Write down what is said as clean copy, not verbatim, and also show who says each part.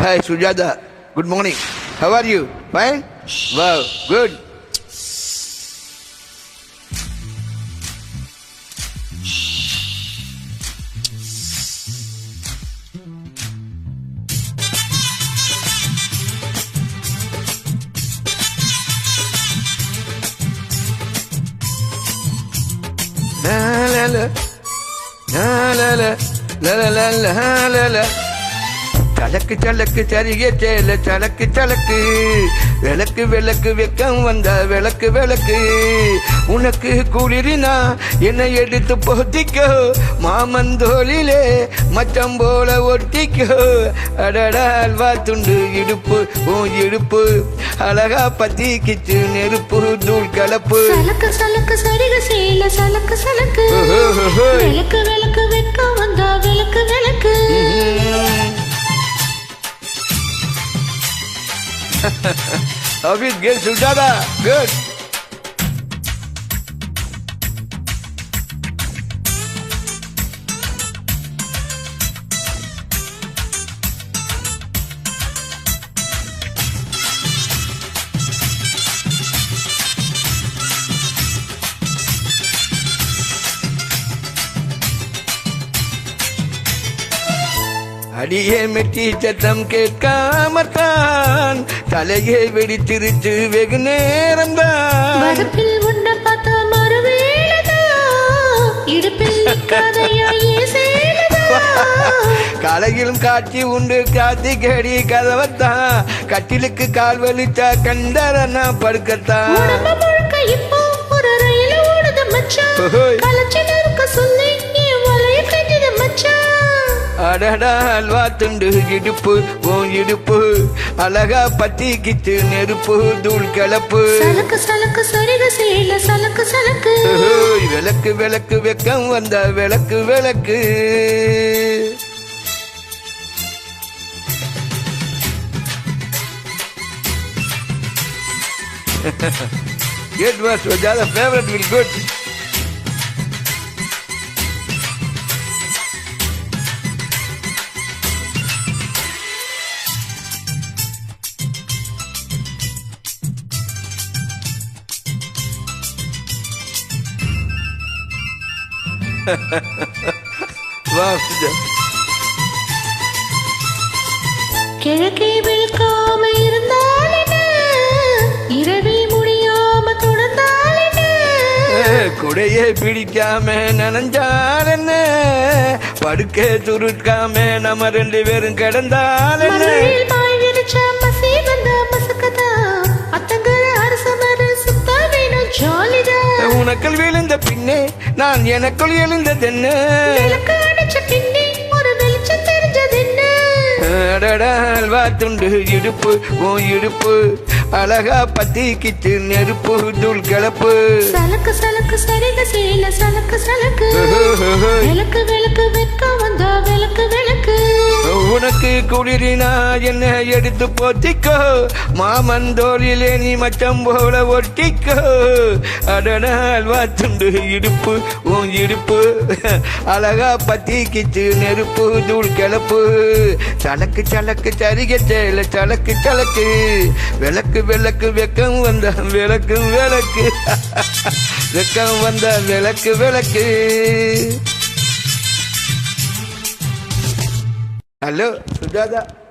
Speaker 1: Hi, Sujata. Good morning. How are you? Fine? Wow, good. La la la la la la la la la la la. சலக்கு சலக்கு சரிகே சேல சலக்கு சலக்கு விளக்கு விளக்கு வெக்கம் வந்த விளக்கு விளக்கு உனக்கு குளிரினா என்னை எடுத்து போத்திக்கோ மாமந்தோளிலே மச்சம் போல ஒட்டிக்கோ அடடா அல்வா துண்டு இடுப்பு உன் இடுப்பு அழகா பத்திக்கிச்சு நெருப்பு தூள் கலப்பு
Speaker 2: சலக்கு சலக்கு சரிக சேல சலக்கு சலக்கு விளக்கு விளக்கு வெக்கம் வந்த விளக்கு விளக்கு
Speaker 1: How is good, Sujata? Good. அடியே மெட்டி சத்தம் கேட்காமத்தான் தலையை வெடித்திருச்சு வெகு நேரம் தான்
Speaker 2: வரப்பில் உண்ட பார்த்தா மறுவேளதான் இடுப்பில்
Speaker 1: கலையிலும் காட்சி உண்டு காத்தி கேடி கதவத்தான் கட்டிலுக்கு கால் வலிச்சா கண்டரனா படுக்கத்தான்
Speaker 2: இப்போ ஒரு ரயில் ஓடுது மச்சான் கலச்சில இருக்க சொல்லி வலைய கட்டிது மச்சான்
Speaker 1: அடடா அல்வா துண்டு இடுப்பு உன் இடுப்பு அழகா பத்திக்கிச்சு நெருப்பு தூள் கலப்பு
Speaker 2: சலக்கு சலக்கு சரிக சேல சலக்கு சலக்கு
Speaker 1: விளக்கு விளக்கு வெக்கம் வந்த விளக்கு விளக்கு It was Sujata favorite will good. Wow,
Speaker 2: கிழக்கே விழுக்காம இருந்தாலே இரவி முடியாம தொடர்ந்தாலே
Speaker 1: குடையே பிடிக்காம நனைஞ்சாலென்ன படுக்க துருக்காம நம்ம ரெண்டு பேரும் கிடந்தாலே உனக்குள் விழுந்த பின்னே நான் எனக்குள் எழுந்ததென்ன அல்வா துண்டு இடுப்பு உன் இடுப்பு அழகா பத்திக்கிச்சு நெருப்பு தூள் கலப்பு
Speaker 2: சலக்கு சலக்கு சரிக சேல சலக்கு சலக்கு விளக்கு விளக்கு வெக்கம் வந்தா விளக்கு விளக்கு
Speaker 1: உனக்கு குளிரினா என்ன எடுத்து போத்திக்கோ மாமந்தோளிலே நீ மச்சம் போல ஒட்டிக்கோ அடடா அல்வா துண்டு இடுப்பு உன் இடுப்பு அழகா பத்திக்கிச்சு நெருப்பு தூள் கிளப்பு சலக்கு சலக்கு சரிக சேல சலக்கு சலக்கு விளக்கு விளக்கு வெக்கம் வந்த விளக்கு விளக்கு வெக்கம் வந்த விளக்கு விளக்கு Hello, Sujata.